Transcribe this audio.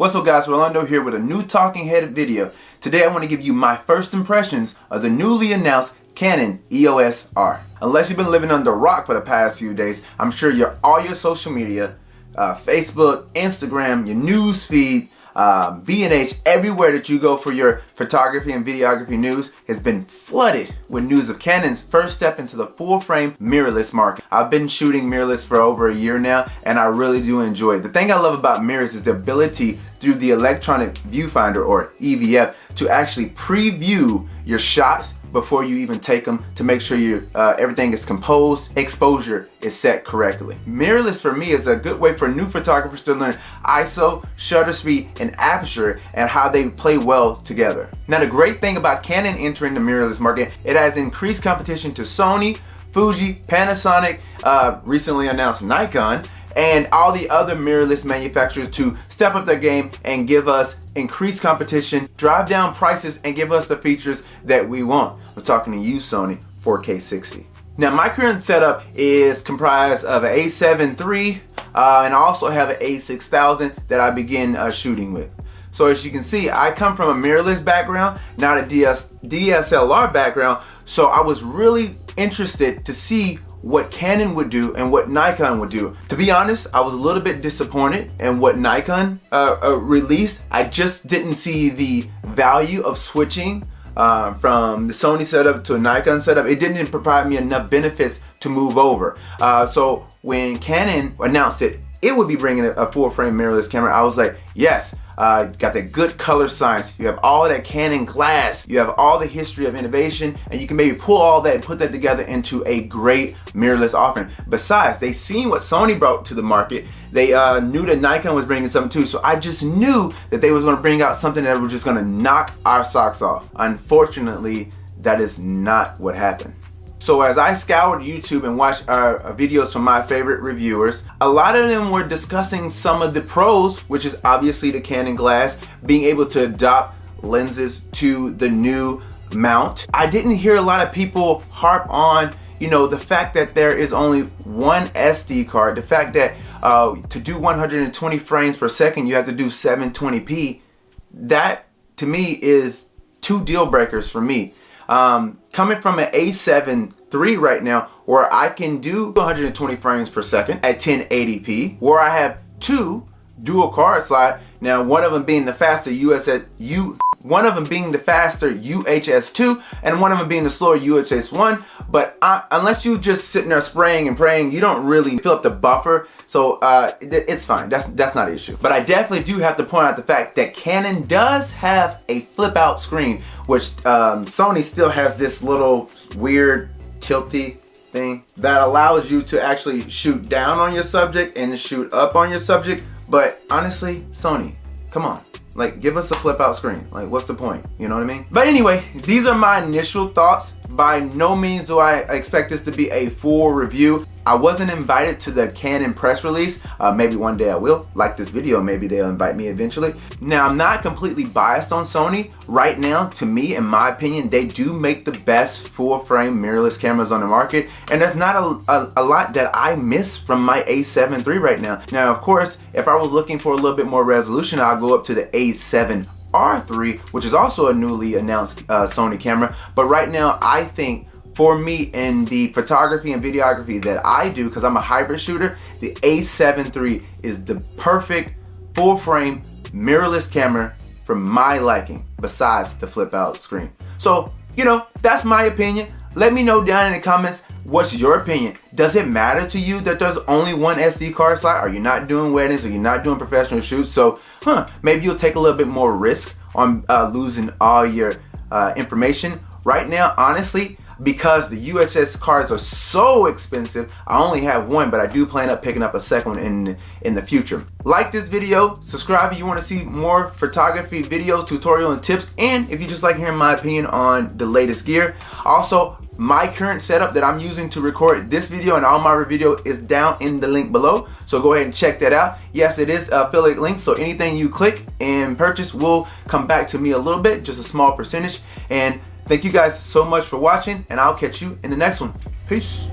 What's up guys, Rolando here with a new talking head video. Today I want to give you my first impressions of the newly announced Canon EOS R. Unless you've been living under a rock for the past few days, I'm sure all your social media, Facebook, Instagram, your news feed, B&H, everywhere that you go for your photography and videography news has been flooded with news of Canon's first step into the full-frame mirrorless market. I've been shooting mirrorless for over a year now, and I really do enjoy it. The thing I love about mirrorless is the ability through the electronic viewfinder, or EVF, to actually preview your shots before you even take them, to make sure everything is composed, exposure is set correctly. Mirrorless for me is a good way for new photographers to learn ISO, shutter speed, and aperture, and how they play well together. Now the great thing about Canon entering the mirrorless market, it has increased competition to Sony, Fuji, Panasonic, recently announced Nikon, and all the other mirrorless manufacturers to step up their game and give us increased competition, drive down prices, and give us the features that we want. I'm talking to you, Sony, 4K 60. Now my current setup is comprised of an A7 III and I also have an A6000 that I begin shooting with. So as you can see, I come from a mirrorless background, not a DSLR background, so I was really interested to see what Canon would do and what Nikon would do. To be honest, I was a little bit disappointed in what Nikon released. I just didn't see the value of switching from the Sony setup to a Nikon setup. It didn't provide me enough benefits to move over. So when Canon announced it would be bringing a full frame mirrorless camera, I was like, yes, got that good color science, you have all that Canon glass, you have all the history of innovation, and you can maybe pull all that and put that together into a great mirrorless offering. Besides, they seen what Sony brought to the market. They knew that Nikon was bringing something too, so I just knew that they was going to bring out something that was just going to knock our socks off. Unfortunately, that is not what happened. So as I scoured YouTube and watched videos from my favorite reviewers, a lot of them were discussing some of the pros, which is obviously the Canon glass, being able to adopt lenses to the new mount. I didn't hear a lot of people harp on, the fact that there is only one SD card, the fact that to do 120 frames per second, you have to do 720p. That, to me, is two deal breakers for me. Coming from an A7 III right now, where I can do 120 frames per second at 1080p, where I have two dual card slot. Now, one of them being the faster UHS-2, and one of them being the slower UHS-1. But unless you just sitting there spraying and praying, you don't really fill up the buffer. So it's fine. That's not an issue. But I definitely do have to point out the fact that Canon does have a flip out screen, which Sony still has this little weird tilty thing that allows you to actually shoot down on your subject and shoot up on your subject. But honestly, Sony, come on. Like, give us a flip out screen. Like, what's the point? You know what I mean? But anyway, these are my initial thoughts. By no means do I expect this to be a full review. I wasn't invited to the Canon press release. Maybe one day I will. Like this video, maybe they'll invite me eventually. Now, I'm not completely biased on Sony. Right now, to me, in my opinion, they do make the best full frame mirrorless cameras on the market. And there's not a lot that I miss from my A7 III right now. Now, of course, if I was looking for a little bit more resolution, I'll go up to the A7 R3, which is also a newly announced Sony camera. But right now, I think for me in the photography and videography that I do, because I'm a hybrid shooter, the A7 III is the perfect full frame mirrorless camera for my liking, besides the flip out screen. So, that's my opinion. Let me know down in the comments, what's your opinion? Does it matter to you that there's only one SD card slot? Are you not doing weddings? Are you not doing professional shoots? So, maybe you'll take a little bit more risk on losing all your information. Right now, honestly, because the UHS cards are so expensive, I only have one, but I do plan on picking up a second one in the future. Like this video, subscribe if you want to see more photography videos, tutorial, and tips, and if you just like hearing my opinion on the latest gear. Also, my current setup that I'm using to record this video and all my video is down in the link below, so go ahead and check that out. Yes, it is affiliate link, so anything you click and purchase will come back to me a little bit, just a small percentage. And thank you guys so much for watching, and I'll catch you in the next one. Peace.